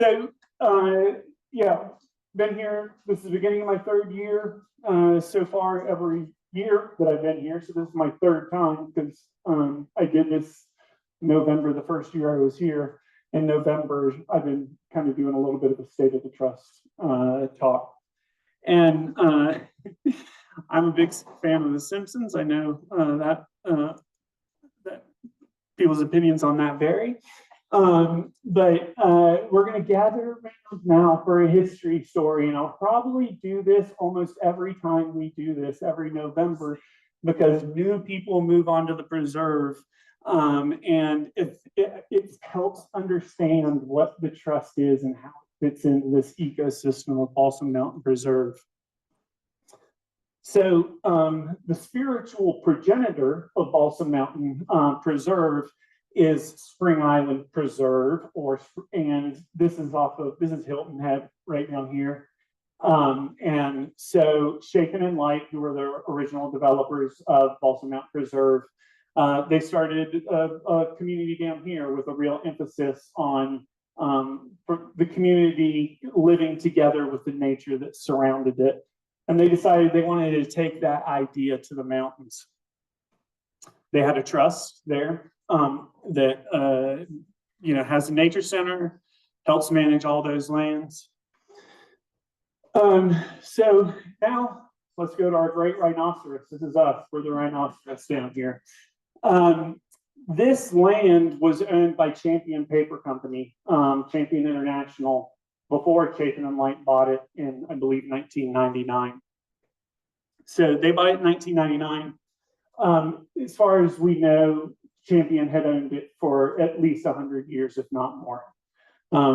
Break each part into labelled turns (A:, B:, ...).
A: So, yeah, been here. This is the beginning of my third year so far every year that I've been here. So this is my third time because I did this November, the first year I was here. In November, I've been kind of doing a little bit of a state of the trust talk. And I'm a big fan of The Simpsons. I know that people's opinions on that vary. But we're going to gather around now for a history story, and I'll probably do this almost every time we do this, every November, because new people move on to the preserve, and it helps understand what the trust is and how it fits into this ecosystem of Balsam Mountain Preserve. So the spiritual progenitor of Balsam Mountain Preserve is Spring Island Preserve, and this is Hilton Head right down here. And so Chapin and Light, who were the original developers of Balsam Mountain Preserve, they started a community down here with a real emphasis on the community living together with the nature that surrounded it. And they decided they wanted to take that idea to the mountains. They had a trust there that has a nature center, helps manage all those lands. So now let's go to our great rhinoceros. This is us. We're the rhinoceros down here. This land was owned by Champion Paper Company, Champion International, before Chapin and Light bought it in, I believe, 1999. So they bought it in 1999. As far as we know, Champion had owned it for at least 100 years, if not more.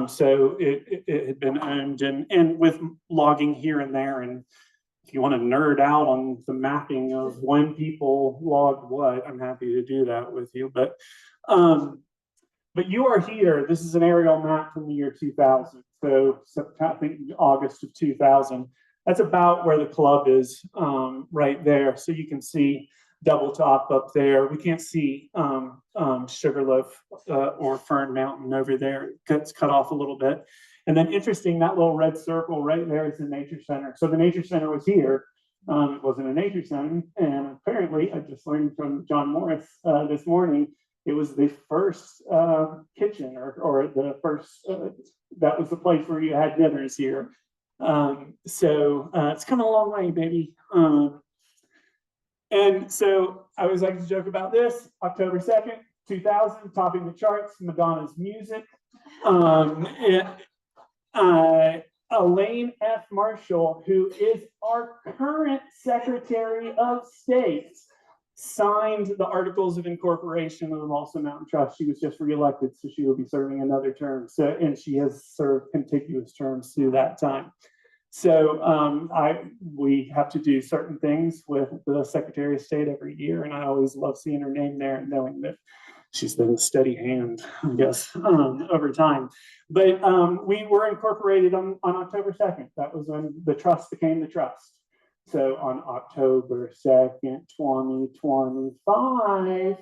A: So it had been owned, and with logging here and there. And if you want to nerd out on the mapping of when people logged what, I'm happy to do that with you. But you are here. This is an aerial map from the year 2000. So I think August of 2000. That's about where the club is, right there. So you can see Double Top up there. We can't see Sugarloaf or Fern Mountain over there. It gets cut off a little bit. And then interesting, that little red circle right there is the nature center. So the nature center was here. It wasn't a nature center. And apparently, I just learned from John Morris this morning, it was the first kitchen or the first, that was the place where you had dinners here. So it's come a long way, baby. And so I always like to joke about this. October 2nd, 2000, topping the charts, Madonna's Music. Elaine F. Marshall, who is our current Secretary of State, signed the Articles of Incorporation of the Balsam Mountain Trust. She was just reelected, so she will be serving another term. So, and she has served contiguous terms through that time. So we have to do certain things with the Secretary of State every year, and I always love seeing her name there and knowing that she's been a steady hand, I guess, over time. But we were incorporated on October 2nd. That was when the trust became the trust. So on October 2nd, 2025,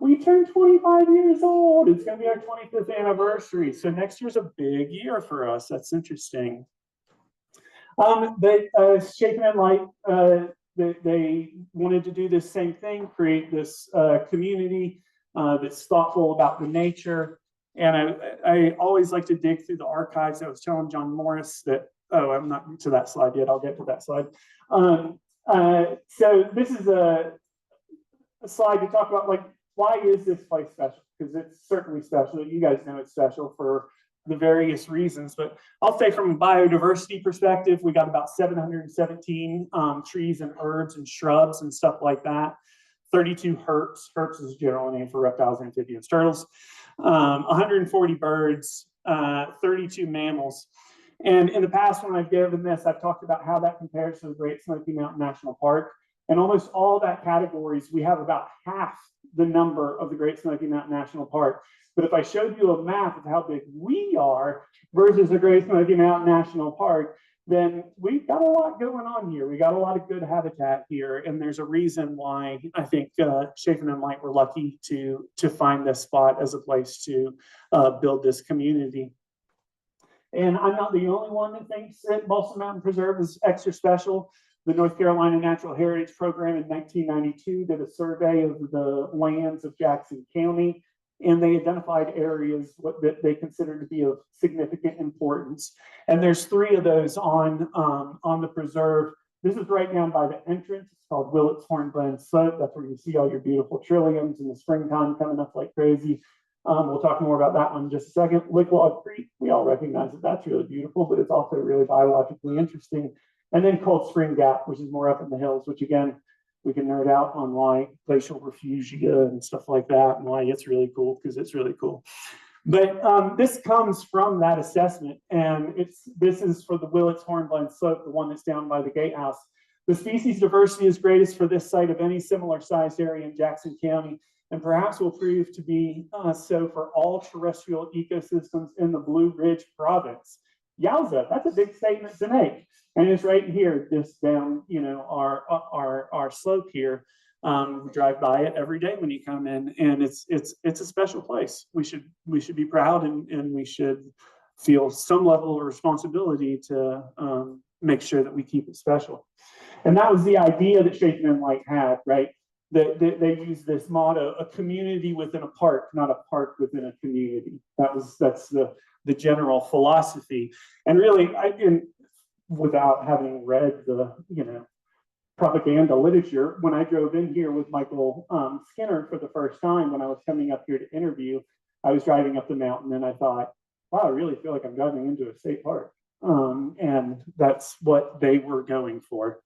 A: we turned 25 years old. It's going to be our 25th anniversary. So next year's a big year for us. That's interesting. But Chapin and Light, they wanted to do this same thing, create this community that's thoughtful about the nature. And I always like to dig through the archives. I was telling John Morris that, oh, I'm not to that slide yet. I'll get to that slide. So this is a slide to talk about, like, why is this place special? Because it's certainly special. You guys know it's special for the various reasons, but I'll say from a biodiversity perspective, we got about 717 trees and herbs and shrubs and stuff like that. 32 herps. Herps is a general name for reptiles, amphibians, turtles. 140 birds, 32 mammals. And in the past, when I've given this, I've talked about how that compares to the Great Smoky Mountain National Park. And almost all that categories, we have about half the number of the Great Smoky Mountain National Park. But if I showed you a map of how big we are versus the Great Smoky Mountain National Park, then we've got a lot going on here. We got a lot of good habitat here, and there's a reason why I think Chafin and Light were lucky to find this spot as a place to build this community. And I'm not the only one that thinks that Balsam Mountain Preserve is extra special. The North Carolina Natural Heritage Program in 1992 did a survey of the lands of Jackson County, and they identified areas that they considered to be of significant importance. And there's 3 of those on the preserve. This is right down by the entrance. It's called Willits Hornblende Slope. That's where you see all your beautiful trilliums in the springtime coming up like crazy. We'll talk more about that one in just a second. Licklog Creek, we all recognize that that's really beautiful, but it's also really biologically interesting. And then Cold Spring Gap, which is more up in the hills, which again, we can nerd out on why glacial refugia and stuff like that, and why it's really cool, because it's really cool. But this comes from that assessment, and this is for the Willits Hornblende Slope, the one that's down by the gatehouse. The species diversity is greatest for this site of any similar sized area in Jackson County, and perhaps will prove to be so for all terrestrial ecosystems in the Blue Ridge province. Yowza, that's a big statement to make. And it's right here, this down, you know, our slope here. We drive by it every day when you come in, and it's a special place. We should be proud, and we should feel some level of responsibility to make sure that we keep it special. And that was the idea that Chafin and Light had, right? They use this motto: a community within a park, not a park within a community. That's the general philosophy. And really, without having read the propaganda literature, when I drove in here with Michael Skinner for the first time when I was coming up here to interview, I was driving up the mountain and I thought, wow, I really feel like I'm driving into a state park. And that's what they were going for.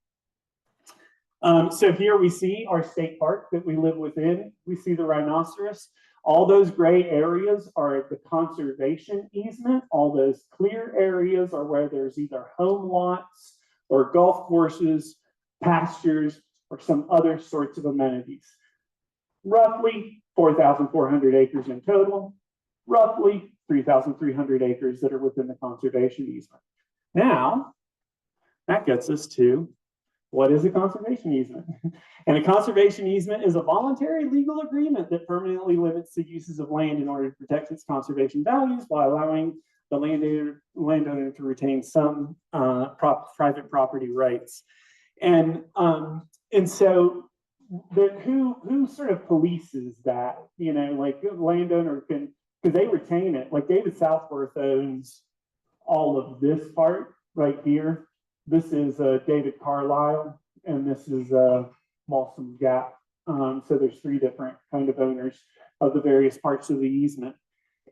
A: So here we see our state park that we live within. We see the rhinoceros. All those gray areas are the conservation easement. All those clear areas are where there's either home lots or golf courses, pastures, or some other sorts of amenities. Roughly 4,400 acres in total, roughly 3,300 acres that are within the conservation easement. Now, that gets us to, what is a conservation easement? And a conservation easement is a voluntary legal agreement that permanently limits the uses of land in order to protect its conservation values while allowing the landowner to retain some private property rights. And so who sort of polices that? Like a landowner can, because they retain it. Like David Southworth owns all of this part right here. This is David Carlisle, and this is Balsam Gap. So there's 3 different kind of owners of the various parts of the easement.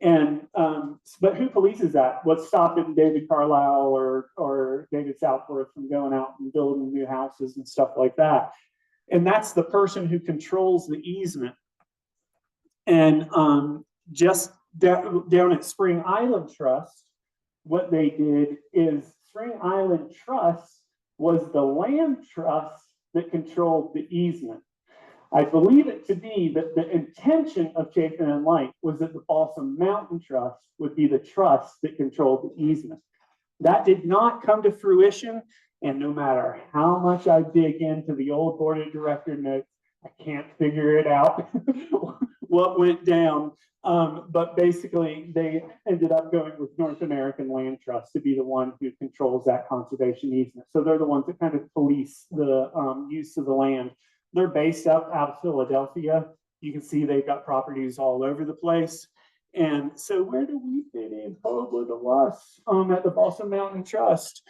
A: And but who polices that? What's stopping David Carlisle or David Southworth from going out and building new houses and stuff like that? And that's the person who controls the easement. And just down at Spring Island Trust, what they did is Spring Island Trust was the land trust that controlled the easement. I believe it to be that the intention of Chafin and Light was that the Balsam Mountain Trust would be the trust that controlled the easement. That did not come to fruition, and no matter how much I dig into the old board of director notes, I can't figure it out what went down. But basically, they ended up going with North American Land Trust to be the one who controls that conservation easement. So they're the ones that kind of police the use of the land. They're based up out of Philadelphia. You can see they've got properties all over the place. And so where do we fit in? Probably the us at the Balsam Mountain Trust.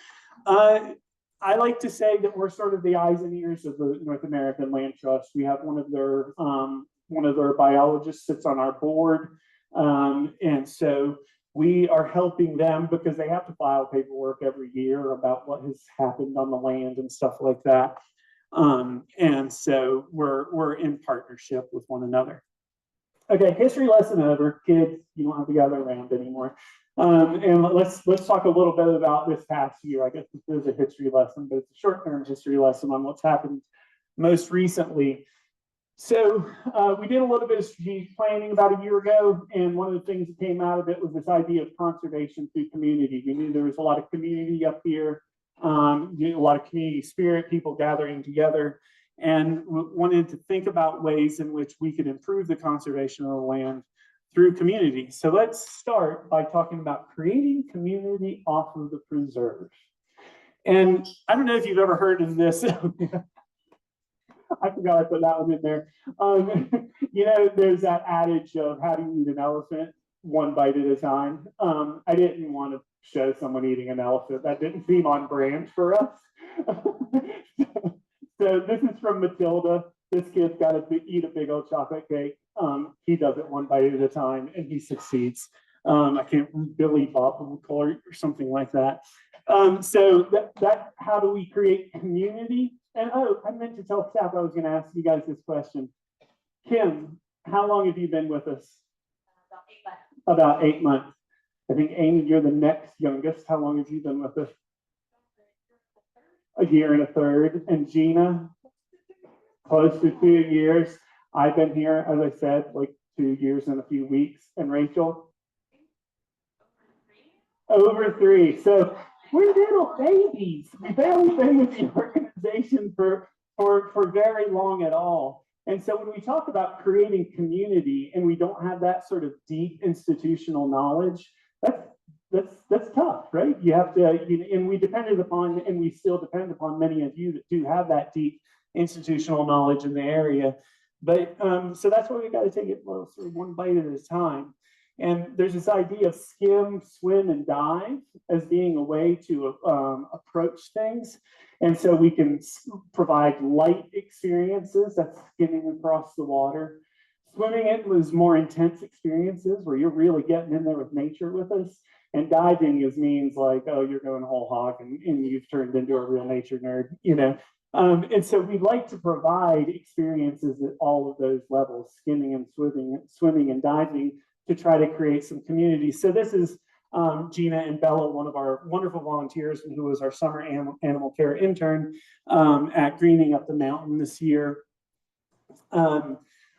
A: I like to say that we're sort of the eyes and ears of the North American Land Trust. We have one of their biologists sits on our board. And so we are helping them because they have to file paperwork every year about what has happened on the land and stuff like that. And so we're in partnership with one another. Okay, history lesson over. Kids, you don't have to gather around anymore. And let's talk a little bit about this past year. I guess this is a history lesson, but it's a short-term history lesson on what's happened most recently. So we did a little bit of strategic planning about a year ago, and one of the things that came out of it was this idea of conservation through community. We knew there was a lot of community up here a lot of community spirit, people gathering together, and wanted to think about ways in which we could improve the conservation of the land through community. So let's start by talking about creating community off of the preserve. And I don't know if you've ever heard of this. I forgot I put that one in there. There's that adage of how do you eat an elephant? One bite at a time. I didn't want to show someone eating an elephant. That didn't seem on brand for us. So this is from Matilda. This kid's got to eat a big old chocolate cake. He does it one bite at a time, and he succeeds. I can't, Billy Bob or something like that. So that how do we create community? And I meant to tell staff I was going to ask you guys this question. Kim, how long have you been with us? About 8 months. I think Amy, you're the next youngest. How long have you been with us? A year and a third. And Gina, close to 2 years. I've been here, as I said, like 2 years and a few weeks. And Rachel? Over 3. So we're little babies. We've barely been with the organization for very long at all. And so when we talk about creating community and we don't have that sort of deep institutional knowledge, that's tough, right? You have to, and we depended upon, and we still depend upon many of you that do have that deep institutional knowledge in the area. But so that's why we got to take it sort of one bite at a time. And there's this idea of skim, swim, and dive as being a way to approach things. And so we can provide light experiences, that's skimming across the water. Swimming it was more intense experiences where you're really getting in there with nature with us. And diving means like, oh, you're going whole hog and you've turned into a real nature nerd, And so we'd like to provide experiences at all of those levels, skimming and swimming and diving, to try to create some community. So this is Gina and Bella, one of our wonderful volunteers and who was our summer animal care intern at Greening Up the Mountain this year.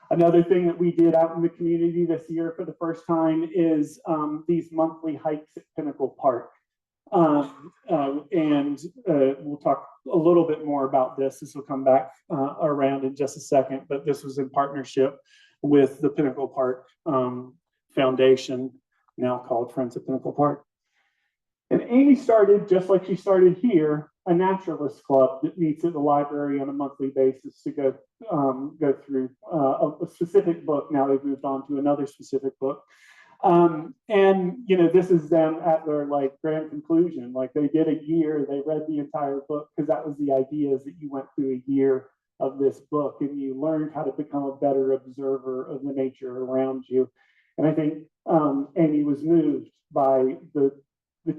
A: Another thing that we did out in the community this year for the first time is these monthly hikes at Pinnacle Park. And we'll talk a little bit more about this. This will come back around in just a second, but this was in partnership with the Pinnacle Park Foundation, now called Friends of Pinnacle Park. And Amy started, just like she started here, a naturalist club that meets at the library on a monthly basis to go through a specific book. Now they've moved on to another specific book. And this is them at their grand conclusion. Like they did a year, they read the entire book, because that was the idea, is that you went through a year of this book and you learned how to become a better observer of the nature around you. And I think Amy was moved by the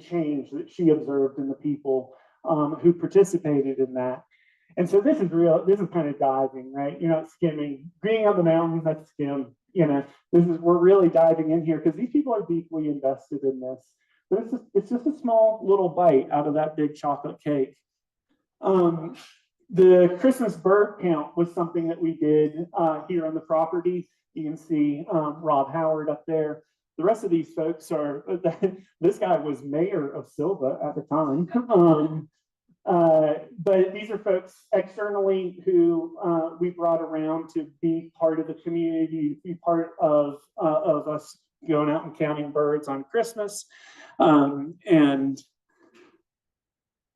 A: change that she observed in the people who participated in that. And so this is kind of diving, right? You're not skimming. Greening Up the Mountain, that's skim. We're really diving in here because these people are deeply invested in this. But it's just a small little bite out of that big chocolate cake. The Christmas bird count was something that we did here on the property. You can see Rob Howard up there. The rest of these folks are, this guy was mayor of Silva at the time. But these are folks externally who we brought around to be part of the community, be part of us going out and counting birds on Christmas. And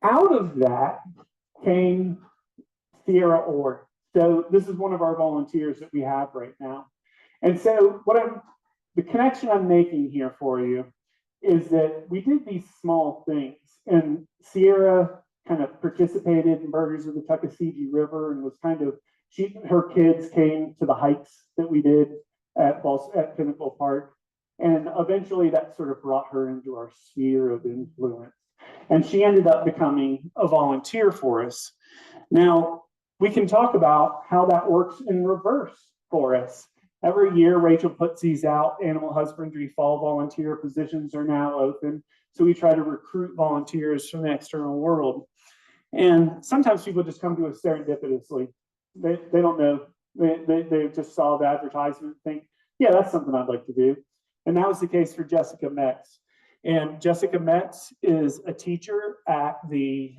A: out of that came Sierra Orr. So this is one of our volunteers that we have right now. And so the connection I'm making here for you is that we did these small things, and Sierra kind of participated in Burgers of the Tuckasegee River and was her kids came to the hikes that we did at Pinnacle Park. And eventually that sort of brought her into our sphere of influence. And she ended up becoming a volunteer for us. Now, we can talk about how that works in reverse for us. Every year, Rachel puts these out. Animal husbandry fall volunteer positions are now open. So we try to recruit volunteers from the external world. And sometimes people just come to us serendipitously. They don't know. They just saw the advertisement and think, yeah, that's something I'd like to do. And that was the case for Jessica Metz. And Jessica Metz is a teacher at the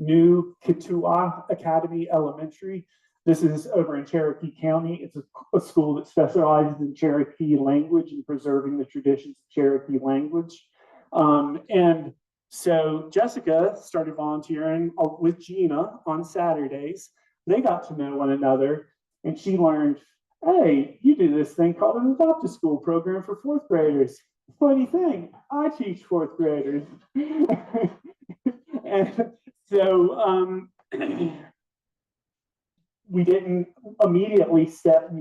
A: new Kituah Academy Elementary. This is over in Cherokee County. It's a school that specializes in Cherokee language and preserving the traditions of Cherokee language. And so Jessica started volunteering with Gina on Saturdays. They got to know one another, and she learned, hey, you do this thing called an adopt-a-school program for fourth graders. Funny thing, I teach fourth graders. And so we didn't immediately get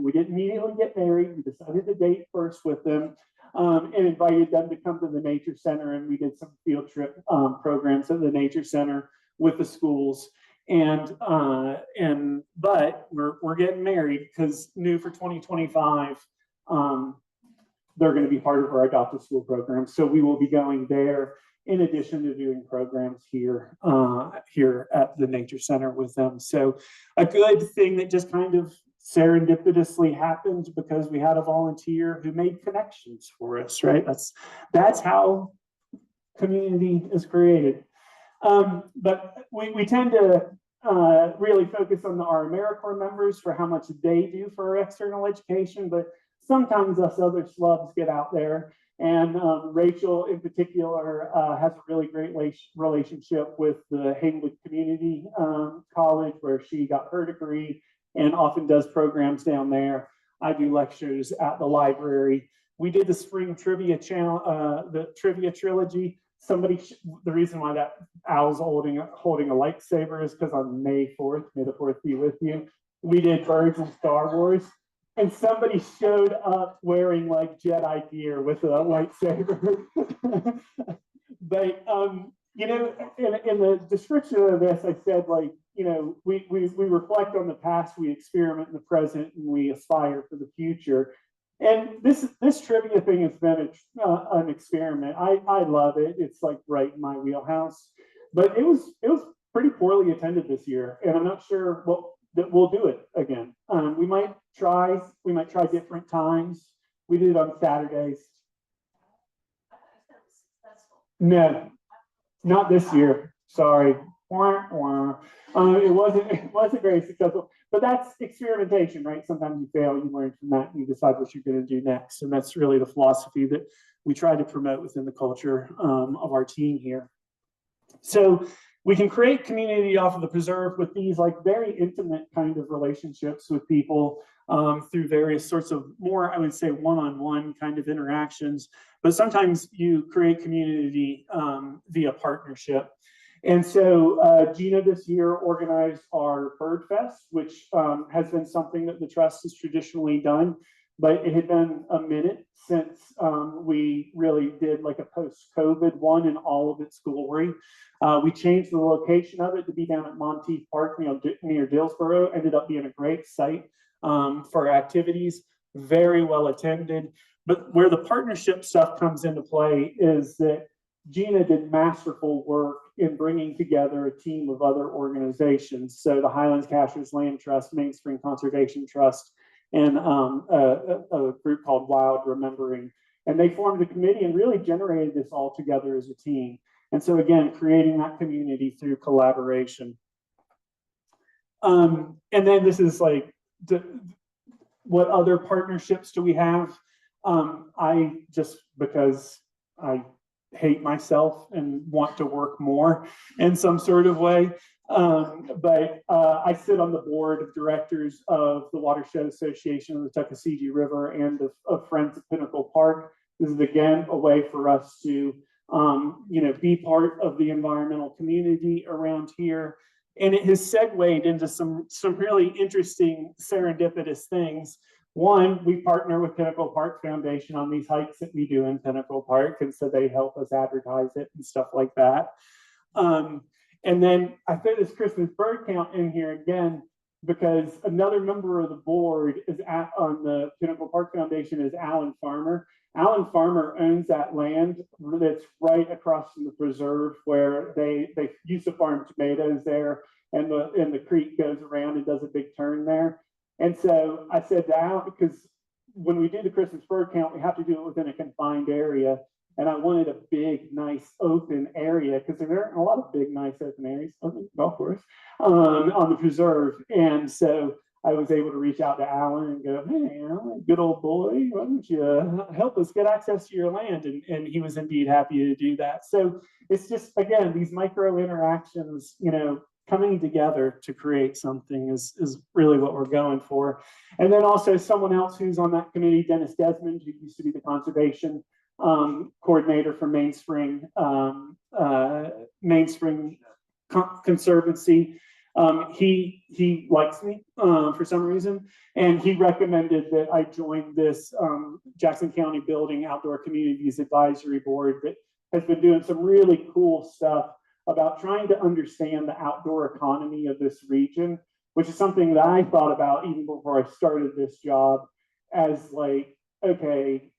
A: married. We decided to date first with them, and invited them to come to the Nature Center, and we did some field trip programs at the Nature Center with the schools. But we're getting married because new for 2025, they're going to be part of our adopt-a-school program. So we will be going there in addition to doing programs here at the Nature Center with them. So a good thing that just kind of serendipitously happened because we had a volunteer who made connections for us, right? That's how community is created. But we tend to really focus on our AmeriCorps members for how much they do for our external education, but sometimes us other slubs get out there. And Rachel in particular has a really great relationship with the Haywood Community College, where she got her degree and often does programs down there. I do lectures at the library. We did the spring trivia channel, the trivia trilogy. The reason why that Al's holding a lightsaber is because on May 4th, may the 4th be with you, we did Birds and Star Wars. And somebody showed up wearing like Jedi gear with a lightsaber. But, you know, in the description of this, I said, like, you know, we reflect on the past, we experiment in the present, and we aspire for the future. And this trivia thing has been an experiment. I love it. It's like right in my wheelhouse. But it was pretty poorly attended this year, and I'm not sure that we'll do it again. We might try different times. We did it on Saturdays. No, not this year. Sorry. It wasn't very successful, but that's experimentation, right? Sometimes you fail, you learn from that, and you decide what you're going to do next. And that's really the philosophy that we try to promote within the culture of our team here. So we can create community off of the preserve with these like very intimate kind of relationships with people through various sorts of more, I would say, one-on-one kind of interactions. But sometimes you create community via partnership. And so Gina this year organized our Bird Fest, which has been something that the Trust has traditionally done, but it had been a minute since we really did like a post-COVID one in all of its glory. We changed the location of it to be down at Monteith Park near Dillsboro. Ended up being a great site for activities, very well attended. But where the partnership stuff comes into play is that Gina did masterful work in bringing together a team of other organizations. So the Highlands Cashers Land Trust, Mainspring Conservation Trust, and a group called Wild Remembering. And they formed a committee and really generated this all together as a team. And so again, creating that community through collaboration. And then this is like, what other partnerships do we have? Because I hate myself and want to work more in some sort of way. But I sit on the board of directors of the Watershed Association of the Tuckasegee River and of Friends of Pinnacle Park. This is again a way for us to be part of the environmental community around here. And it has segued into some really interesting serendipitous things. One, we partner with Pinnacle Park Foundation on these hikes that we do in Pinnacle Park, and so they help us advertise it and stuff like that. And then I threw this Christmas bird count in here again because another member of the board is on the Pinnacle Park Foundation is Alan Farmer. Alan Farmer owns that land that's right across from the preserve where they used to farm tomatoes there, and the creek goes around and does a big turn there. And so I said to Alan, because when we do the Christmas bird count, we have to do it within a confined area. And I wanted a big, nice, open area because there aren't a lot of big, nice, open areas on the golf course, on the preserve. And so I was able to reach out to Alan and go, hey, Alan, good old boy, why don't you help us get access to your land? And he was indeed happy to do that. So it's just, again, these micro interactions, coming together to create something is really what we're going for. And then also someone else who's on that committee, Dennis Desmond, who used to be the conservation coordinator for Mainspring Conservancy. He likes me for some reason, and he recommended that I join this Jackson County Building Outdoor Communities Advisory Board that has been doing some really cool stuff about trying to understand the outdoor economy of this region, which is something that I thought about even before I started this job as like, okay,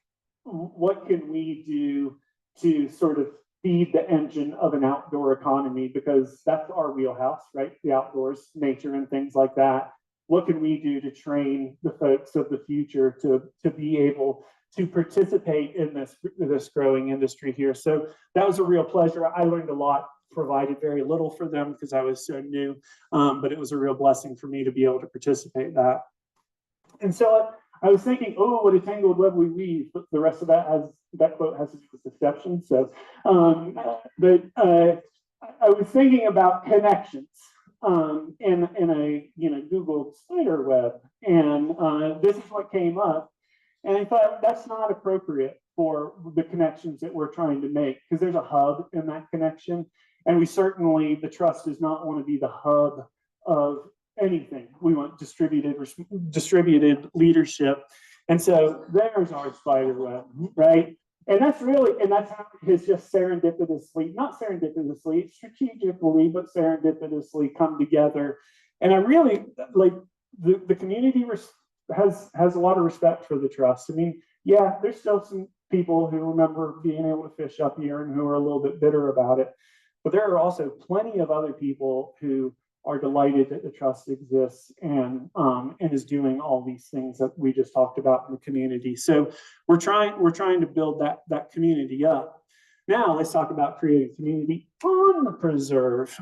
A: what can we do to sort of feed the engine of an outdoor economy? Because that's our wheelhouse, right? The outdoors, nature and things like that. What can we do to train the folks of the future to be able to participate in this growing industry here? So that was a real pleasure. I learned a lot, provided very little for them because I was so new, but it was a real blessing for me to be able to participate in that. And so I was thinking, oh, what a tangled web we weave, but the rest of that quote has to do with deception. So, I was thinking about connections in a Google spider web, and this is what came up. And I thought that's not appropriate for the connections that we're trying to make, because there's a hub in that connection. And the trust does not want to be the hub of anything. We want distributed leadership. And so there's our spider web, right? And that's how it's just serendipitously, not serendipitously, strategically, but serendipitously come together. And I really like the community has a lot of respect for the trust. I mean, yeah, there's still some people who remember being able to fish up here and who are a little bit bitter about it. But there are also plenty of other people who are delighted that the trust exists and is doing all these things that we just talked about in the community. So we're trying to build that community up. Now let's talk about creating community on the preserve.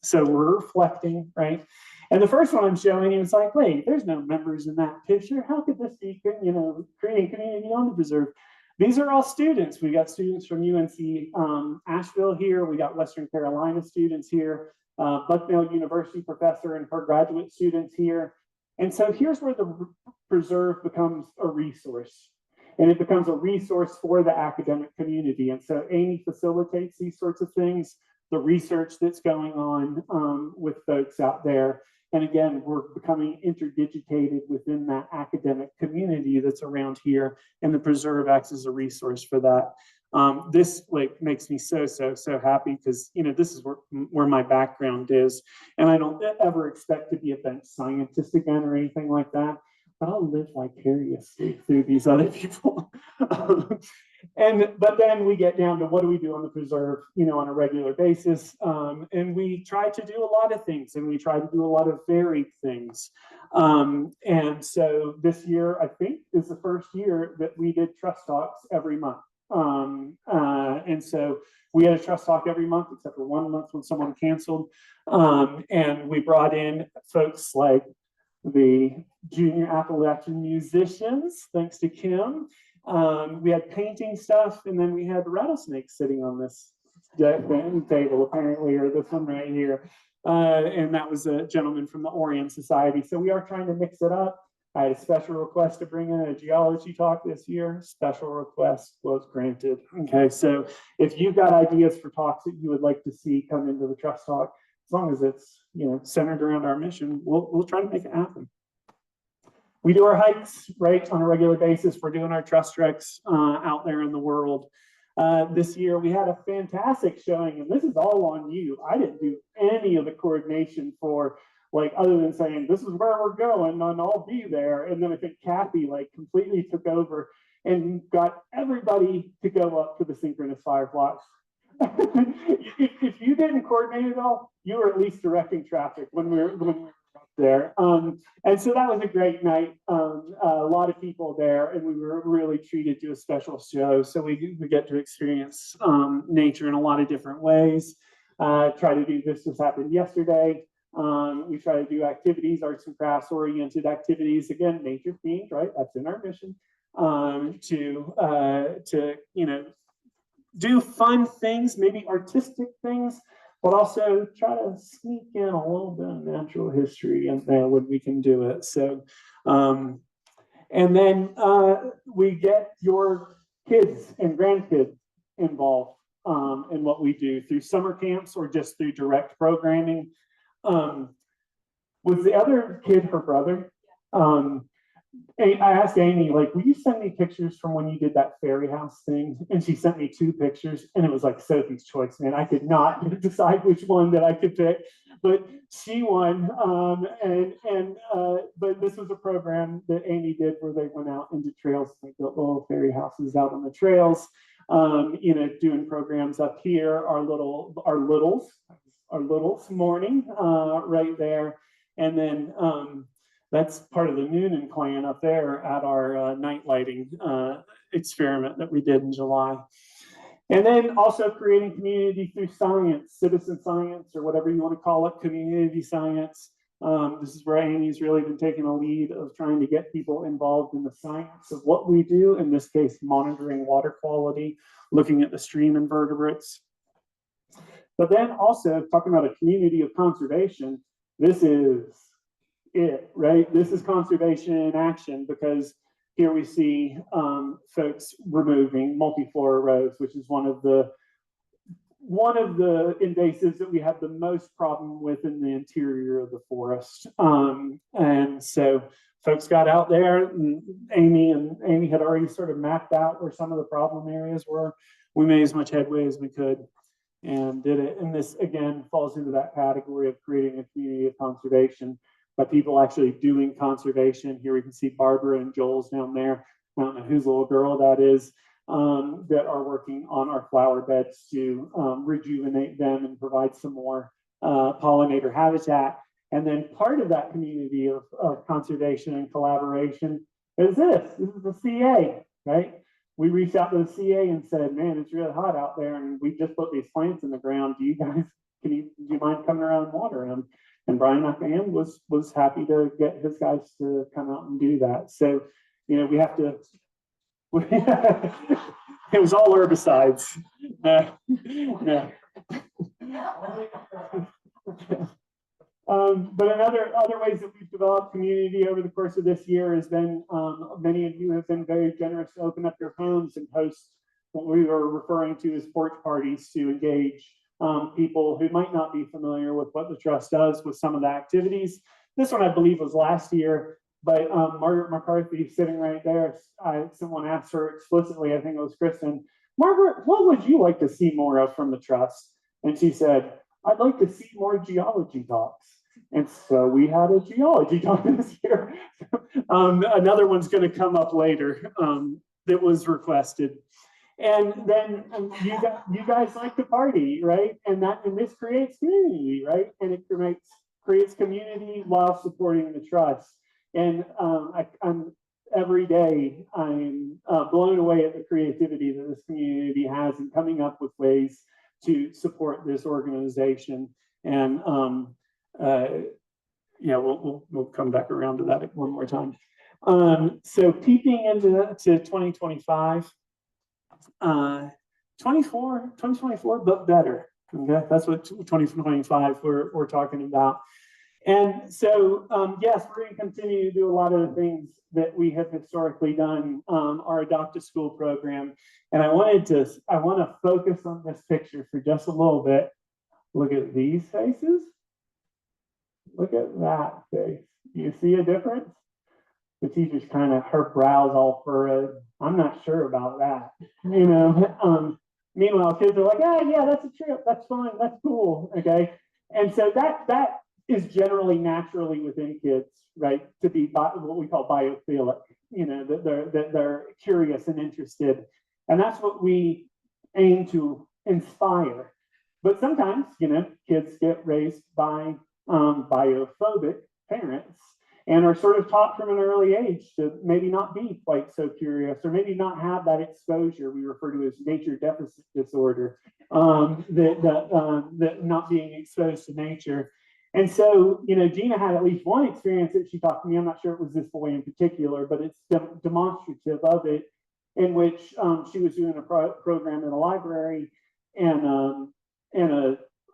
A: So we're reflecting, right? And the first one I'm showing you is like, wait, there's no members in that picture. How could this be, creating community on the preserve? These are all students. We got students from UNC Asheville here. We got Western Carolina students here, Bucknell University professor and her graduate students here. And so here's where the preserve becomes a resource. And it becomes a resource for the academic community. And so Amy facilitates these sorts of things, the research that's going on with folks out there. And again, we're becoming interdigitated within that academic community that's around here, and the preserve acts as a resource for that. This makes me so happy because this is where my background is, and I don't ever expect to be a bench scientist again or anything like that. But I'll live vicariously through these other people. But then we get down to what do we do on the preserve, on a regular basis. And we try to do a lot of things, and we try to do a lot of varied things. And so this year, I think, is the first year that we did trust talks every month. And so we had a trust talk every month, except for 1 month when someone canceled. And we brought in folks like the Junior Appalachian musicians, thanks to Kim. We had painting stuff, and then we had rattlesnakes sitting on this table, apparently, or this one right here. And that was a gentleman from the Orion Society. So we are trying to mix it up. I had a special request to bring in a geology talk this year. Special request was granted. Okay, so if you've got ideas for talks that you would like to see come into the trust talk, as long as it's centered around our mission, we'll try to make it happen. We do our hikes, right, on a regular basis. We're doing our trust treks out there in the world. This year we had a fantastic showing, and this is all on you. I didn't do any of the coordination for other than saying this is where we're going and I'll be there. And then I think Kathy completely took over and got everybody to go up to the synchronous fireflies. If you didn't coordinate it all, you were at least directing traffic when we were there. And so that was a great night. A lot of people there, and we were really treated to a special show. So we get to experience nature in a lot of different ways. Try to do this just happened yesterday. We try to do activities, arts and crafts oriented activities. Again, nature themed, right? That's in our mission. To do fun things, maybe artistic things, but also try to sneak in a little bit of natural history in there when we can do it. So, and then we get your kids and grandkids involved in what we do through summer camps or just through direct programming. Was the other kid her brother? I asked Amy, like, will you send me pictures from when you did that fairy house thing? And she sent me 2 pictures, and it was like Sophie's choice, man. I could not decide which one that I could pick, but she won. But this was a program that Amy did where they went out into trails, like built little fairy houses out on the trails. Doing programs up here, our littles morning right there, and then. That's part of the Noonan clan up there at our night lighting experiment that we did in July. And then also creating community through science, citizen science, or whatever you want to call it, community science. This is where Amy's really been taking a lead of trying to get people involved in the science of what we do, in this case, monitoring water quality, looking at the stream invertebrates. But then also talking about a community of conservation, this is it, right? This is conservation in action, because here we see folks removing multiflora rose, which is one of the invasives that we have the most problem with in the interior of the forest. And so folks got out there, and Amy had already sort of mapped out where some of the problem areas were. We made as much headway as we could and did it. And this again falls into that category of creating a community of conservation by people actually doing conservation. Here we can see Barbara and Joel's down there. I don't know whose little girl that is, that are working on our flower beds to rejuvenate them and provide some more pollinator habitat. And then part of that community of conservation and collaboration is this. This is the CA, right? We reached out to the CA and said, man, it's really hot out there, and we just put these plants in the ground. Do you mind coming around and watering them? And Brian McMahon was happy to get his guys to come out and do that. So, we have to. It was all herbicides. Yeah. But other ways that we've developed community over the course of this year has been many of you have been very generous to open up your homes and host what we were referring to as porch parties to engage people who might not be familiar with what the trust does with some of the activities. This one, I believe, was last year, but Margaret McCarthy sitting right there, someone asked her explicitly, I think it was Kristen, Margaret, what would you like to see more of from the trust? And she said, I'd like to see more geology talks. And so we had a geology talk this year. Another one's going to come up later that was requested. And then you guys like to party, right? And this creates community, right? And it creates community while supporting the trust. And I'm every day I'm blown away at the creativity that this community has in coming up with ways to support this organization. And we'll come back around to that one more time. So peeping into 2025. 2024, but better. Okay, that's what 2025 we're talking about. And so, yes, we're going to continue to do a lot of the things that we have historically done, our Adopt a School program. And I want to focus on this picture for just a little bit. Look at these faces. Look at that face. Do you see a difference? The teacher's kind of, her brow's all furrowed. I'm not sure about that. Meanwhile, kids are like, yeah, that's a trip. That's fine. That's cool. Okay. And so that is generally naturally within kids, right? To be what we call biophilic, that they're curious and interested. And that's what we aim to inspire. But sometimes, kids get raised by biophobic parents and are sort of taught from an early age to maybe not be quite so curious or maybe not have that exposure we refer to as nature deficit disorder, that not being exposed to nature. And so, Gina had at least one experience that she talked to me. I'm not sure it was this boy in particular, but it's demonstrative of it, in which she was doing a program in a library, and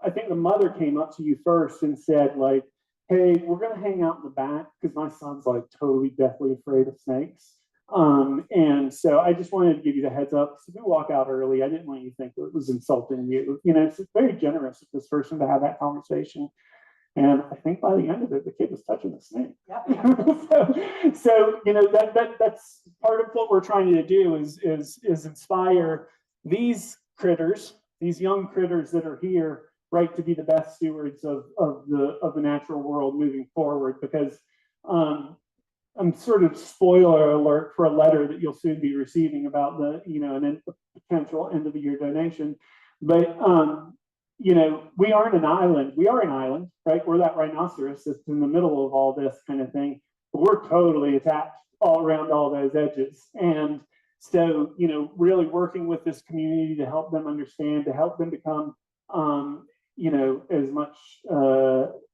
A: I think the mother came up to you first and said, like, hey, we're going to hang out in the back because my son's like totally deathly afraid of snakes. And so I just wanted to give you the heads up. So if we walk out early, I didn't want you to think it was insulting you. It's very generous of this person to have that conversation. And I think by the end of it, the kid was touching the snake. Yep. so that's part of what we're trying to do is inspire these critters, these young critters that are here, right, to be the best stewards of the natural world moving forward. Because I'm sort of spoiler alert for a letter that you'll soon be receiving about the potential end of the year donation, but we aren't an island. We are an island, right? We're that rhinoceros that's in the middle of all this kind of thing, but we're totally attached all around all those edges. And so, really working with this community to help them understand, to help them become,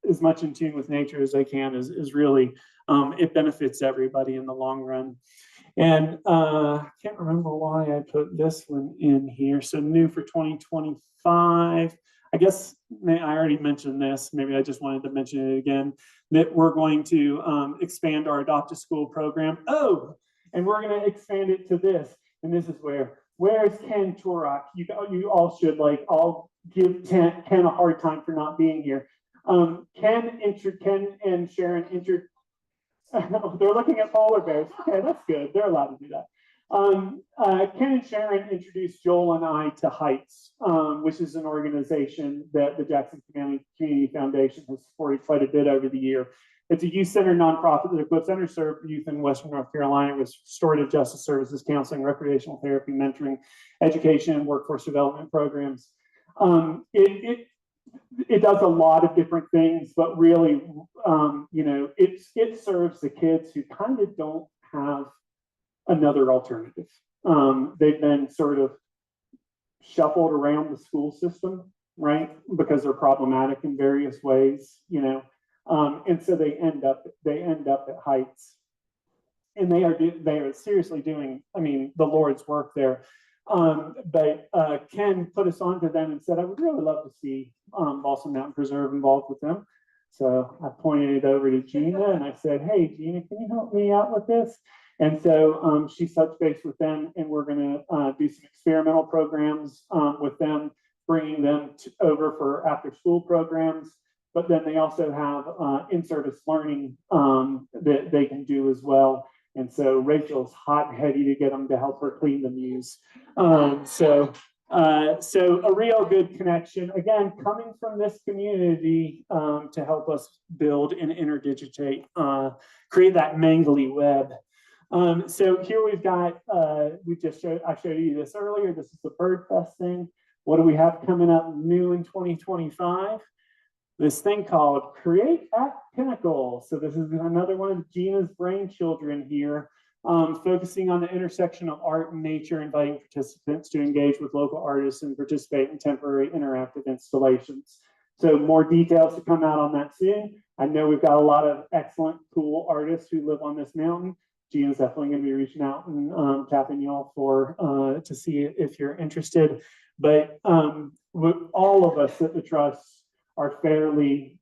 A: as much in tune with nature as they can is really, it benefits everybody in the long run. And I can't remember why I put this one in here. So new for 2025. I guess I already mentioned this. Maybe I just wanted to mention it again, that we're going to expand our Adopt a School program. Oh, and we're going to expand it to this. And this is where's Ken Turok? You all should, like, I'll give Ken a hard time for not being here. Ken and Sharon they're looking at polar bears. Okay, that's good. They're allowed to do that. Ken and Sharon introduced Joel and I to Heights, which is an organization that the Jackson Community Foundation has supported quite a bit over the year. It's a youth-centered nonprofit that equips underserved youth in Western North Carolina with restorative justice services, counseling, recreational therapy, mentoring, education, and workforce development programs. It does a lot of different things, but really, it serves the kids who kind of don't have another alternative. They've been sort of shuffled around the school system, right? Because they're problematic in various ways, and so they end up at Heights, and they are seriously doing, the Lord's work there. But Ken put us on to them and said, I would really love to see Balsam Mountain Preserve involved with them. So I pointed it over to Gina and I said, hey, Gina, can you help me out with this? And so she touched base with them, and we're going to do some experimental programs with them, bringing them over for after school programs. But then they also have in-service learning that they can do as well. And so Rachel's hot and heavy to get them to help her clean the muse. So a real good connection, again, coming from this community to help us build and interdigitate, create that mangly web. So here we've got, I showed you this earlier. This is the Bird Fest thing. What do we have coming up new in 2025? This thing called Create at Pinnacle. So this is another one of Gina's brainchildren here, focusing on the intersection of art and nature, inviting participants to engage with local artists and participate in temporary interactive installations. So more details to come out on that soon. I know we've got a lot of excellent, cool artists who live on this mountain. Gina's definitely going to be reaching out and tapping y'all to see if you're interested. But all of us at the Trust are fairly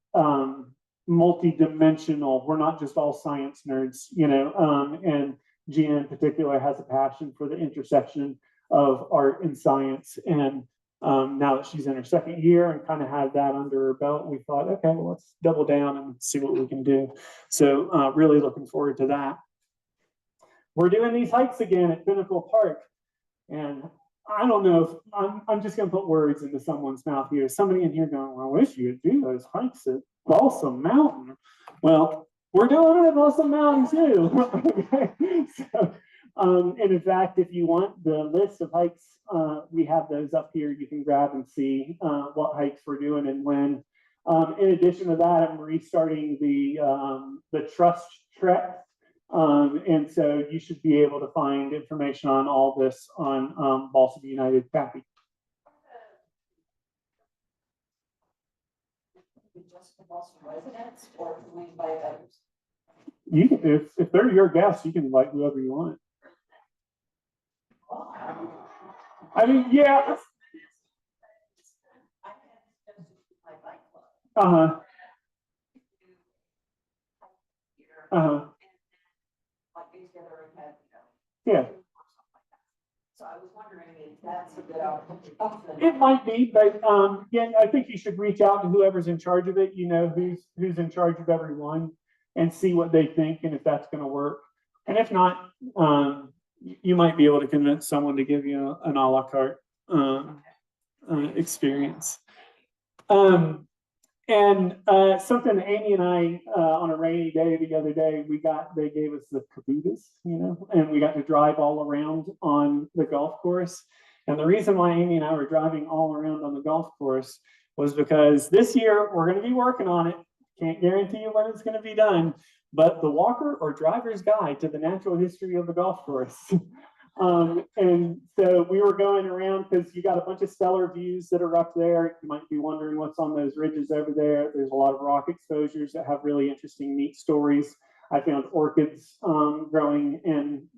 A: multi-dimensional. We're not just all science nerds, and Gina in particular has a passion for the intersection of art and science. And now that she's in her second year and kind of had that under her belt, we thought, okay, well, let's double down and see what we can do. So really looking forward to that. We're doing these hikes again at Pinnacle Park. And I don't know if I'm just going to put words into someone's mouth here. Somebody in here going, well, I wish you would do those hikes at Balsam Mountain. Well, we're doing it at Balsam Mountain too. Okay. So, and in fact, if you want the list of hikes, we have those up here. You can grab and see what hikes we're doing and when. In addition to that, I'm restarting the Trust Trek. And so you should be able to find information on all this on Balsam United Pappy.
B: Just for Boston residents, or can we invite others?
A: You can, if they're your guests, you can invite whoever you want. I mean, yeah. Uh-huh. Uh-huh. Yeah.
B: So I was wondering if that's a good opportunity.
A: It might be, but yeah, I think you should reach out to whoever's in charge of it. You know who's in charge of everyone, and see what they think and if that's going to work. And if not, you might be able to convince someone to give you an a la carte experience. And something Amy and I, on a rainy day the other day, they gave us the caboodles, you know, and we got to drive all around on the golf course. And the reason why Amy and I were driving all around on the golf course was because this year we're going to be working on it. Can't guarantee you when it's going to be done, but the Walker or Driver's Guide to the Natural History of the Golf Course. And so we were going around because you got a bunch of stellar views that are up there. You might be wondering what's on those ridges over there. There's a lot of rock exposures that have really interesting, neat stories. I found orchids growing in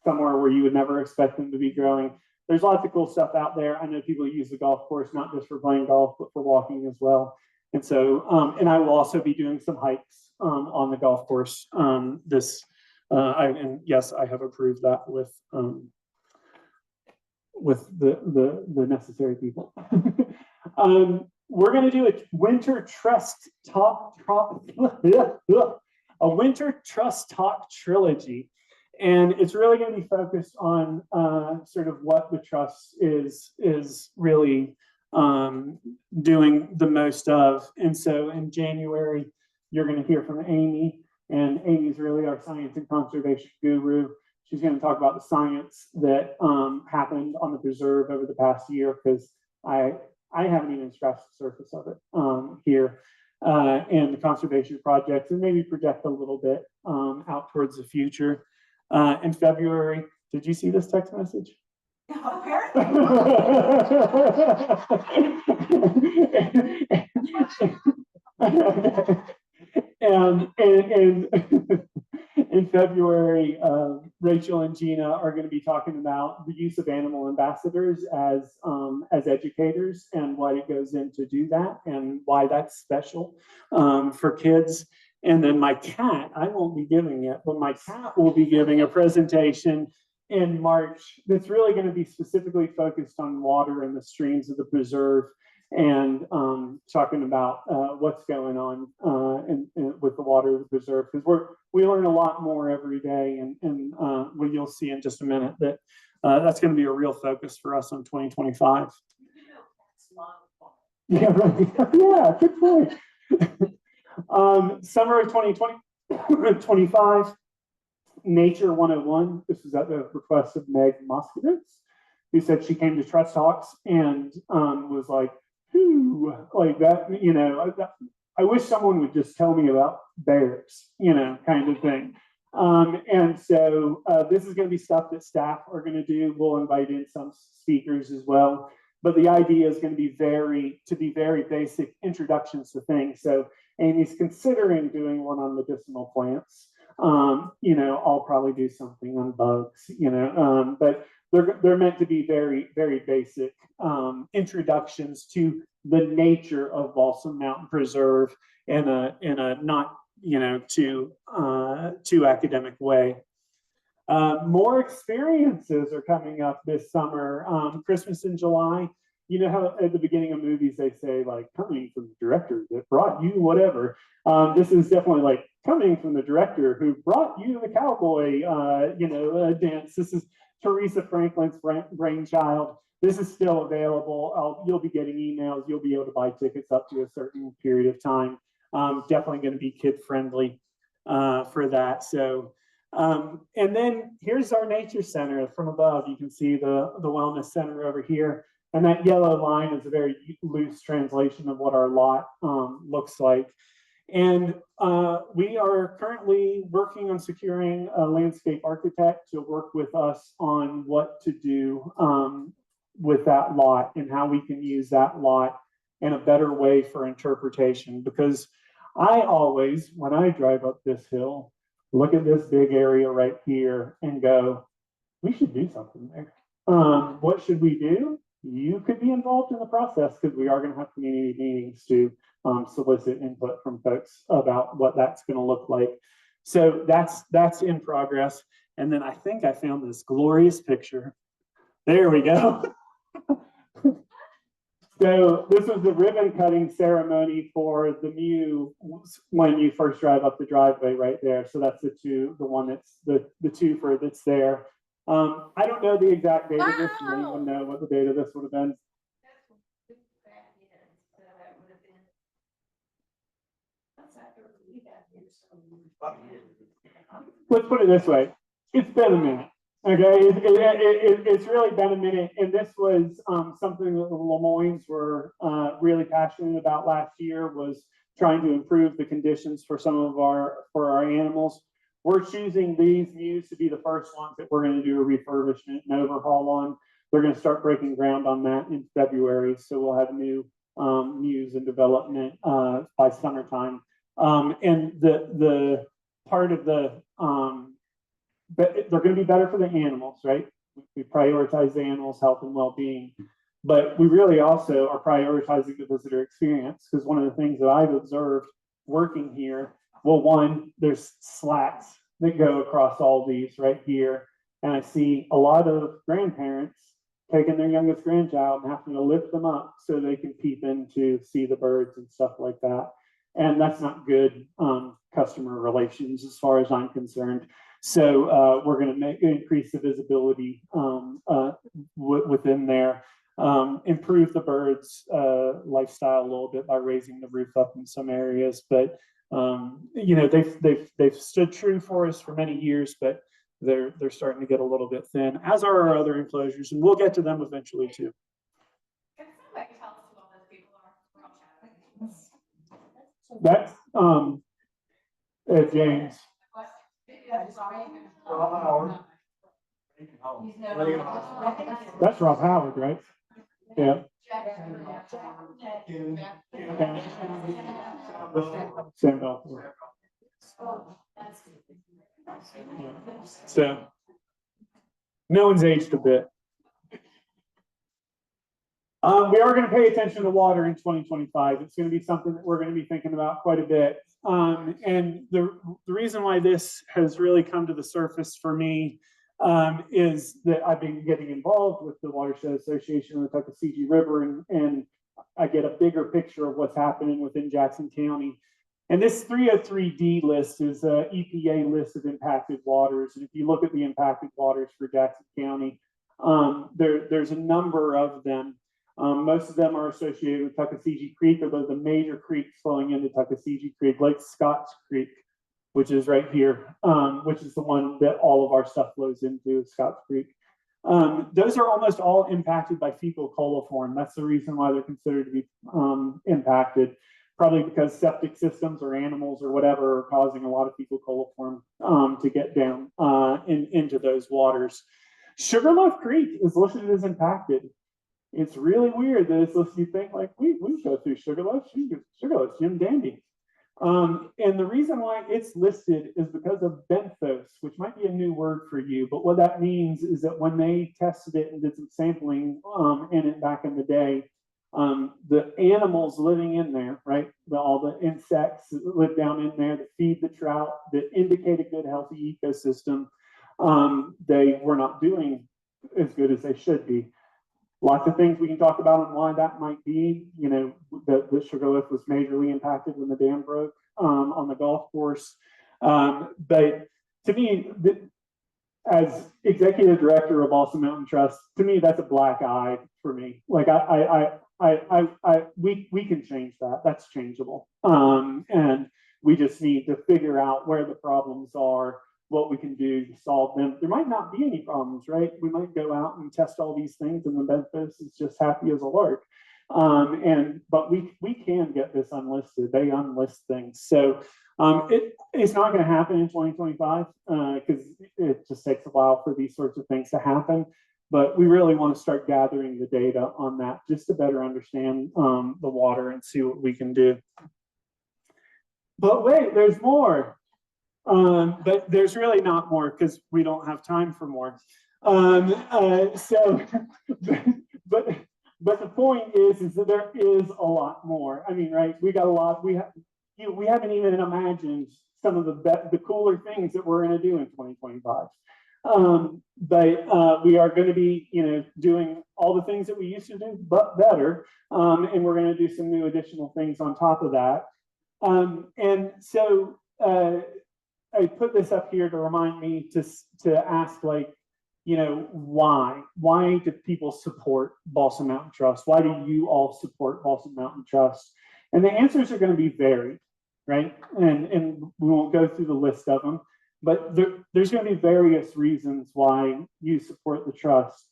A: somewhere where you would never expect them to be growing. There's lots of cool stuff out there. I know people use the golf course not just for playing golf, but for walking as well. And so, and I will also be doing some hikes on the golf course and yes, I have approved that with the necessary people. We're going to do a winter trust talk, a winter trust talk trilogy, and it's really going to be focused on sort of what the trust is really doing the most of. And so in January, you're going to hear from Amy. And Amy's really our science and conservation guru. She's going to talk about the science that happened on the preserve over the past year, because I haven't even scratched the surface of it here, and the conservation projects, and maybe project a little bit out towards the future. In February, did you see this text message?
B: Apparently.
A: And in February, Rachel and Gina are going to be talking about the use of animal ambassadors as educators, and what it goes in to do that, and why that's special for kids. And then my cat, I won't be giving it, but my cat will be giving a presentation in March that's really going to be specifically focused on water and the streams of the preserve, and talking about what's going on with the water of the preserve, because we learn a lot more every day, and what you'll see in just a minute that that's going to be a real focus for us on 2025. Yeah, right. Yeah, good point. Summer of 2025, Nature 101. This is at the request of Meg Moskowitz, who said she came to Trust Talks and was like, like that, you know, I wish someone would just tell me about bears, you know, kind of thing. And so this is going to be stuff that staff are going to do. We'll invite in some speakers as well. But the idea is going to be very basic introductions to things. So Amy's considering doing one on medicinal plants. You know, I'll probably do something on bugs, you know, but they're meant to be very, very basic introductions to the nature of Balsam Mountain Preserve in a not, you know, too academic way. More experiences are coming up this summer. Christmas in July. You know how at the beginning of movies they say, like, coming from the director that brought you whatever. This is definitely like coming from the director who brought you the cowboy, dance. This is Teresa Franklin's brainchild. This is still available. You'll be getting emails. You'll be able to buy tickets up to a certain period of time. Definitely going to be kid friendly for that. So, and then here's our nature center from above. You can see the wellness center over here. And that yellow line is a very loose translation of what our lot looks like. And we are currently working on securing a landscape architect to work with us on what to do with that lot and how we can use that lot in a better way for interpretation. Because I always, when I drive up this hill, look at this big area right here and go, we should do something there. What should we do? You could be involved in the process because we are going to have community meetings to solicit input from folks about what that's going to look like. So that's in progress. And then I think I found this glorious picture. There we go. So this was the ribbon cutting ceremony for the Mew when you first drive up the driveway right there. So that's the one that's the two for that's there. I don't know the exact date of this. Does anyone know what the date of this would have been? Let's put it this way. It's been a minute. Okay, it's really been a minute, and this was something that the Lemoynes were really passionate about last year, was trying to improve the conditions for some of our animals. We're choosing these Mews to be the first ones that we're going to do a refurbishment and overhaul on. They're going to start breaking ground on that in February, so we'll have new Mews in development by summertime. And the part of the but they're going to be better for the animals, right? We prioritize the animals' health and well-being, but we really also are prioritizing the visitor experience, because one of the things that I've observed working here, well, one, there's slats that go across all these right here, and I see a lot of grandparents taking their youngest grandchild and having to lift them up so they can peep in to see the birds and stuff like that. And that's not good customer relations as far as I'm concerned. So we're going to increase the visibility within there, improve the birds' lifestyle a little bit by raising the roof up in some areas. But you know, they've stood true for us for many years, but they're starting to get a little bit thin, as are our other enclosures, and we'll get to them eventually too.
B: Can somebody tell us who all those people are?
A: That's James. That's Rob Howard, right? Yeah. Sam Balfour. So no one's aged a bit. We are going to pay attention to water in 2025. It's going to be something that we're going to be thinking about quite a bit. And the reason why this has really come to the surface for me is that I've been getting involved with the Watershed Association of the Tuckasegee River, and I get a bigger picture of what's happening within Jackson County. And this 303D list is an EPA list of impacted waters. And if you look at the impacted waters for Jackson County, there's a number of them. Most of them are associated with Tuckasegee Creek, or the major creeks flowing into Tuckasegee Creek, like Scotts Creek, which is right here, which is the one that all of our stuff flows into, Scotts Creek. Those are almost all impacted by fecal coliform. That's the reason why they're considered to be impacted, probably because septic systems or animals or whatever are causing a lot of fecal coliform to get down into those waters. Sugarloaf Creek is listed as impacted. It's really weird that it's listed. You think like we go through Sugarloaf. Sugarloaf's Jim Dandy. And the reason why it's listed is because of benthos, which might be a new word for you, but what that means is that when they tested it and did some sampling in it back in the day, the animals living in there, right, all the insects that live down in there that feed the trout, that indicate a good, healthy ecosystem, they were not doing as good as they should be. Lots of things we can talk about on why that might be. You know, the Sugarloaf was majorly impacted when the dam broke on the golf course. But to me, as executive director of Balsam Mountain Trust, to me, that's a black eye for me. Like we can change that. That's changeable. And we just need to figure out where the problems are, what we can do to solve them. There might not be any problems, right? We might go out and test all these things and the bedpost is just happy as a lark. But we can get this unlisted. They unlist things. So it's not going to happen in 2025 because it just takes a while for these sorts of things to happen. But we really want to start gathering the data on that just to better understand the water and see what we can do. But wait, there's more. But there's really not more because we don't have time for more. But the point is that there is a lot more. I mean, right? We got a lot. We haven't even imagined some of the cooler things that we're going to do in 2025. But we are going to be, doing all the things that we used to do, but better. And we're going to do some new additional things on top of that. And so I put this up here to remind me to ask, like, why? Why do people support Balsam Mountain Trust? Why do you all support Balsam Mountain Trust? And the answers are going to be varied, right? And we won't go through the list of them, but there's going to be various reasons why you support the trust.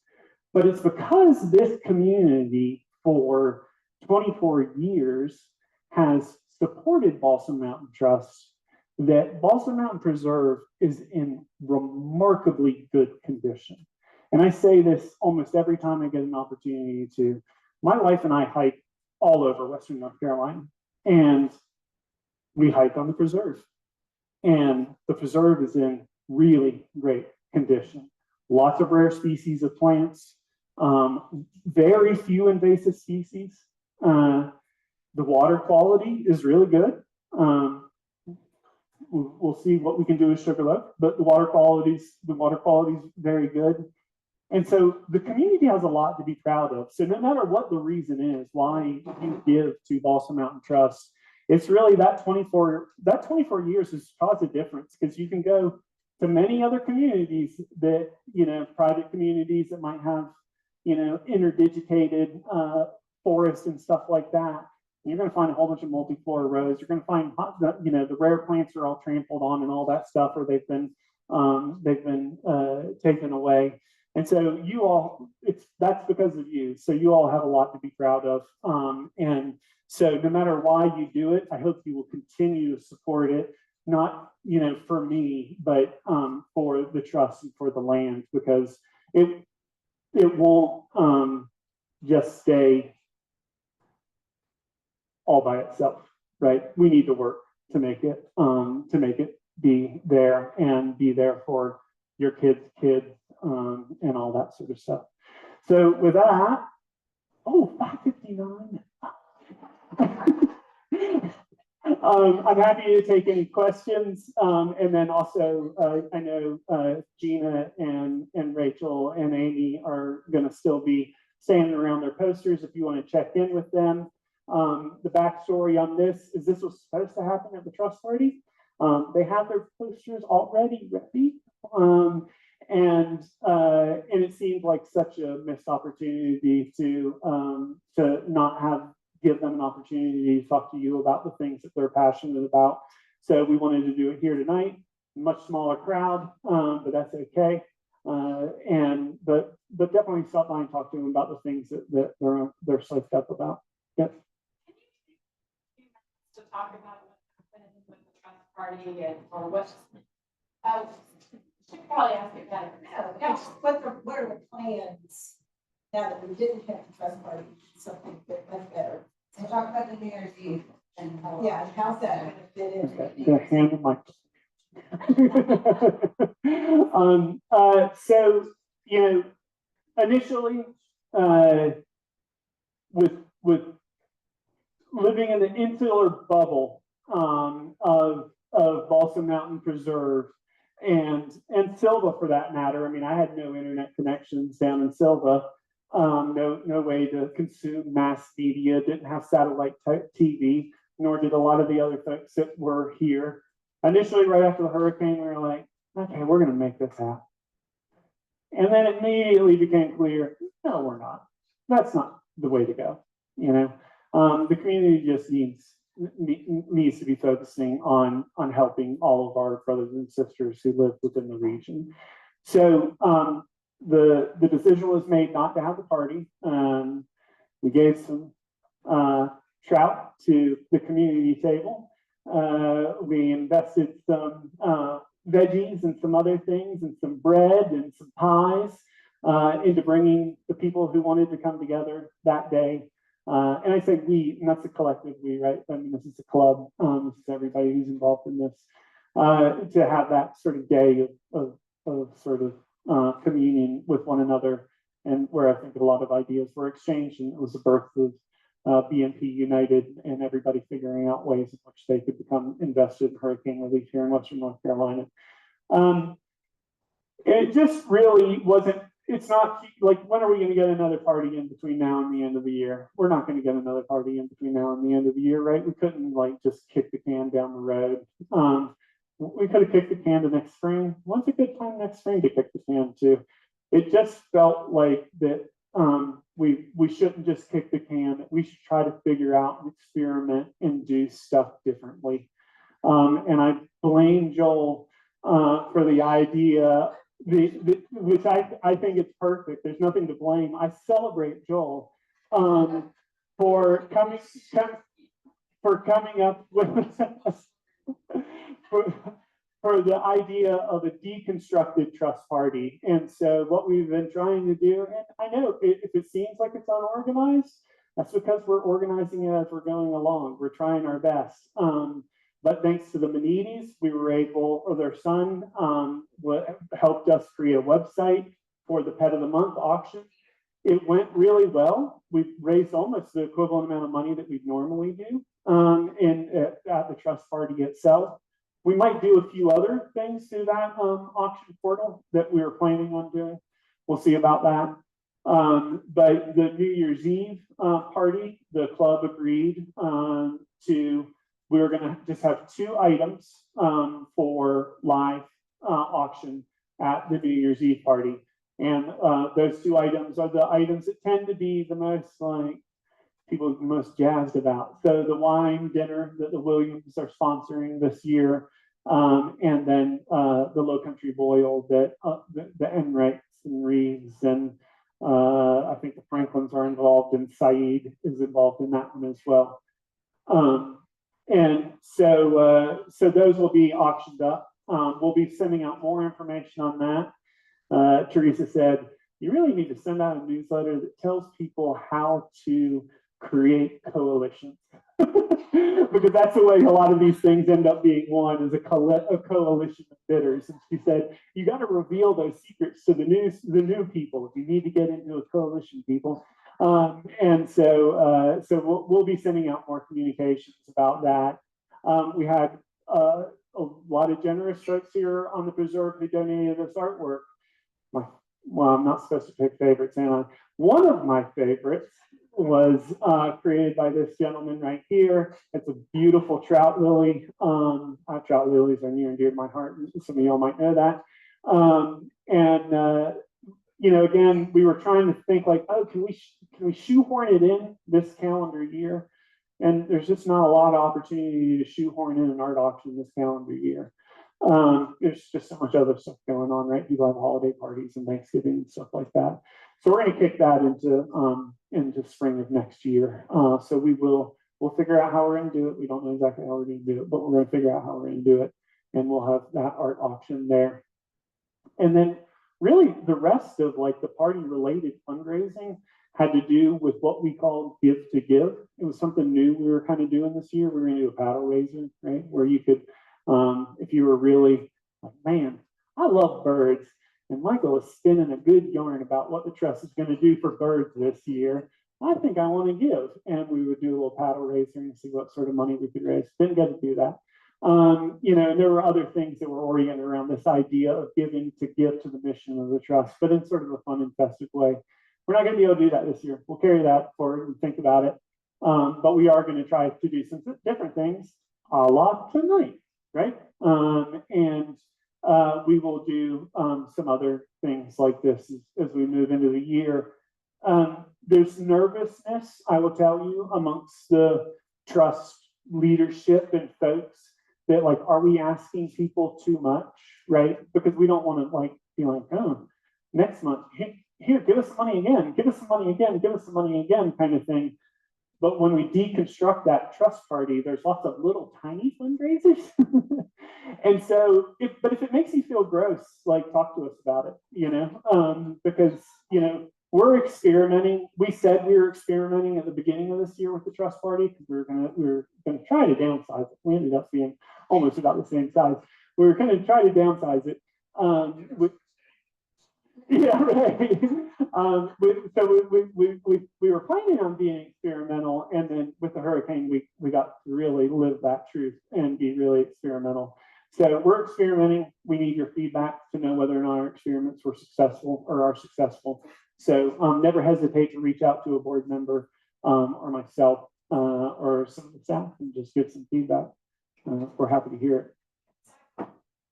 A: But it's because this community for 24 years has supported Balsam Mountain Trust that Balsam Mountain Preserve is in remarkably good condition. And I say this almost every time I get an opportunity to. My wife and I hike all over Western North Carolina, and we hike on the preserve. And the preserve is in really great condition. Lots of rare species of plants, very few invasive species. The water quality is really good. We'll see what we can do with Sugarloaf, but the water quality is very good. And so the community has a lot to be proud of. So no matter what the reason is why you give to Balsam Mountain Trust, it's really that 24 years has caused a difference, because you can go to many other communities that, private communities that might have, interdigitated forests and stuff like that. You're going to find a whole bunch of multiflora rows. You're going to find, the rare plants are all trampled on and all that stuff, or they've been taken away. And so you all, that's because of you. So you all have a lot to be proud of. And so no matter why you do it, I hope you will continue to support it, not, for me, but for the trust and for the land, because it won't just stay all by itself, right? We need to work to make it be there and be there for your kids' kids, and all that sort of stuff. So with that, 5:59. I'm happy to take any questions, and then also I know Gina and Rachel and Amy are going to still be standing around their posters if you want to check in with them. The backstory on this is this was supposed to happen at the trust party. They have their posters already ready, and it seemed like such a missed opportunity to not give them an opportunity to talk to you about the things that they're passionate about. So we wanted to do it here tonight. Much smaller crowd, but that's okay. But definitely stop by and talk to them about the things that they're psyched up about. Yep.
B: To talk about what happened with the trust party or what should probably ask it better.
C: No, what are the plans now that we didn't have the trust party? Something much better.
B: So talk about the New Year's Eve and
C: how's that going to fit in?
A: Okay. Hand the mic. So initially, with living in the insular bubble of Balsam Mountain Preserve and Silva, for that matter. I mean, I had no internet connections down in Silva, no way to consume mass media, didn't have satellite TV, nor did a lot of the other folks that were here. Initially, right after the hurricane, we were like, okay, we're going to make this happen. And then it immediately became clear, no, we're not. That's not the way to go. The community just needs needs to be focusing on helping all of our brothers and sisters who live within the region. So the decision was made not to have the party. We gave some trout to the community table. We invested some veggies and some other things and some bread and some pies into bringing the people who wanted to come together that day. And I say we, and that's a collective we, right? I mean, this is a club. This is everybody who's involved in this. To have that sort of day of sort of communion with one another, and where I think a lot of ideas were exchanged, and it was the birth of BNP United and everybody figuring out ways in which they could become invested in hurricane relief here in Western North Carolina. It just really wasn't, it's not like, when are we going to get another party in between now and the end of the year? We're not going to get another party in between now and the end of the year, right? We couldn't like just kick the can down the road. We could have kicked the can to next spring. When's a good time next spring to kick the can to? It just felt like that we shouldn't just kick the can, that we should try to figure out and experiment and do stuff differently. And I blame Joel for the idea, which I think it's perfect. There's nothing to blame. I celebrate Joel for coming up with for the idea of a deconstructed trust party. And so what we've been trying to do, and I know if it seems like it's unorganized, that's because we're organizing it as we're going along. We're trying our best. But thanks to the Menidis, we were able, or their son helped us create a website for the Pet of the Month auction. It went really well. We've raised almost the equivalent amount of money that we'd normally do at the trust party itself. We might do a few other things through that auction portal that we were planning on doing. We'll see about that. But the New Year's Eve party, the club agreed we were going to just have 2 items for live auction at the New Year's Eve party. And those 2 items are the items that tend to be the most people are the most jazzed about. So the wine dinner that the Williams are sponsoring this year, and then the Low Country Boil that the Enrights and Reeves and I think the Franklins are involved, and Saeed is involved in that one as well. And so those will be auctioned up. We'll be sending out more information on that. Teresa said, you really need to send out a newsletter that tells people how to create coalitions. Because that's the way a lot of these things end up being won, is a coalition of bidders. And she said, you got to reveal those secrets to the new people if you need to get into a coalition, people. And so we'll be sending out more communications about that. We had a lot of generous folks here on the preserve who donated this artwork. Well, I'm not supposed to pick favorites, am I? One of my favorites was created by this gentleman right here. It's a beautiful trout lily. Trout lilies are near and dear to my heart. Some of y'all might know that. Again, we were trying to think like, oh, can we shoehorn it in this calendar year? And there's just not a lot of opportunity to shoehorn in an art auction this calendar year. There's just so much other stuff going on, right? People have holiday parties and Thanksgiving and stuff like that. So we're going to kick that into spring of next year. So we'll figure out how we're going to do it. We don't know exactly how we're going to do it, but we're going to figure out how we're going to do it. And we'll have that art auction there. And then really the rest of like the party related fundraising had to do with what we called Give to Give. It was something new we were kind of doing this year. We were going to do a paddle raiser, right? Where you could, if you were really like, man, I love birds. And Michael is spinning a good yarn about what the trust is going to do for birds this year. I think I want to give. And we would do a little paddle raiser and see what sort of money we could raise. Didn't get to do that. And there were other things that were oriented around this idea of giving to give to the mission of the trust, but in sort of a fun and festive way. We're not going to be able to do that this year. We'll carry that forward and think about it. But we are going to try to do some different things a la tonight, right? We will do some other things like this as we move into the year. There's nervousness, I will tell you, amongst the trust leadership and folks that like, are we asking people too much, right? Because we don't want to like be like, oh, next month, here, give us some money again, give us some money again, give us some money again, kind of thing. But when we deconstruct that trust party, there's lots of little tiny fundraisers. And so, but if it makes you feel gross, like talk to us about it, because, we're experimenting. We said we were experimenting at the beginning of this year with the trust party because we were gonna try to downsize it. We ended up being almost about the same size. We were going to try to downsize it. Yeah, right. So we were planning on being experimental, and then with the hurricane, we got to really live that truth and be really experimental. So we're experimenting. We need your feedback to know whether or not our experiments were successful or are successful. So never hesitate to reach out to a board member or myself or some of the staff and just give some feedback. We're happy to hear it.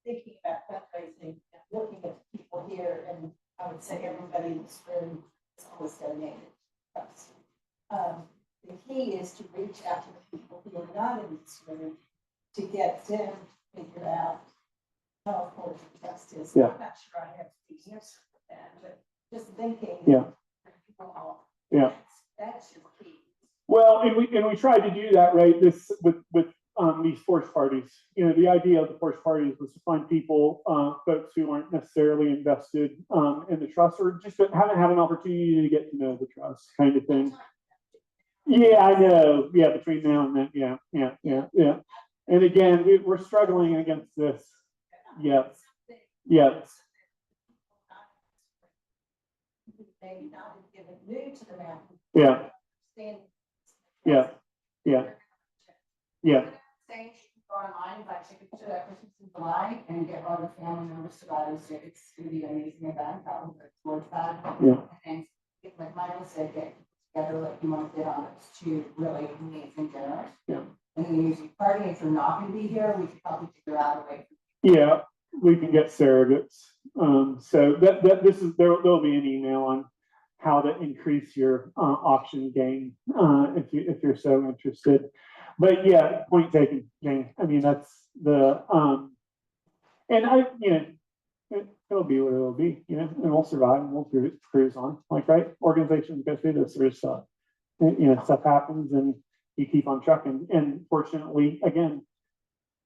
C: Thinking about fundraising, looking at people here, and I would say everybody in this room is always donated. The key is to reach out to the people who are not in this room to get them to figure out how important trust is.
A: Yeah.
C: I'm not sure I have the answer for that, but just thinking.
A: Yeah. Yeah.
C: That's your key.
A: Well, and we tried to do that, right? This with these forced parties. The idea of the forced parties was to find people, folks who aren't necessarily invested in the trust or just haven't had an opportunity to get to know the trust, kind of thing. Yeah, I know. Yeah, between now and then. Yeah. And again, we're struggling against this. Yeah.
C: Maybe not given new to the mountain.
A: Yeah.
B: Say you can go online, buy tickets to that Christmas in July and get all the family members to buy those tickets to the amazing event. That was towards that.
A: Yeah.
B: And like Michael said, get together like you want to get on those two really amazing dinners.
A: Yeah.
B: And the music party, if you're not going to be here, we could probably figure out a way.
A: Yeah, we can get surrogates. So there'll be an email on how to increase your auction game if you're so interested. But yeah, point taken, Jane. I mean, that's the and it'll be what it'll be, and we'll survive and we'll cruise on. Like, right, organizations go through this. There's stuff happens and you keep on trucking. And fortunately, again,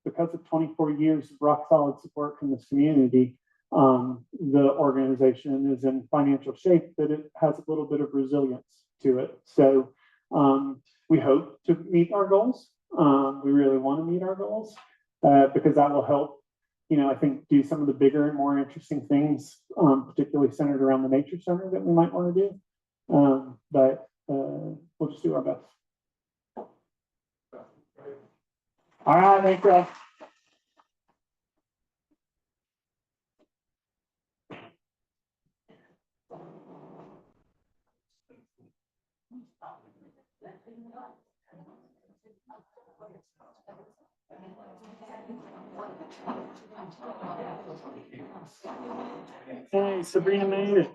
A: because of 24 years of rock solid support from this community, the organization is in financial shape that it has a little bit of resilience to it. So we hope to meet our goals. We really want to meet our goals because that will help, I think, do some of the bigger and more interesting things, particularly centered around the nature center that we might want to do. But we'll just do our best. All right, thanks, Rob. Hey, Sabrina made it.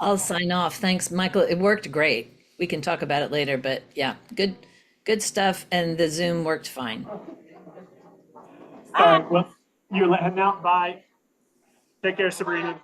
D: I'll sign off. Thanks, Michael. It worked great. We can talk about it later, but yeah, good stuff. And the Zoom worked fine.
A: All right, well, you're heading out. Bye. Take care, Sabrina.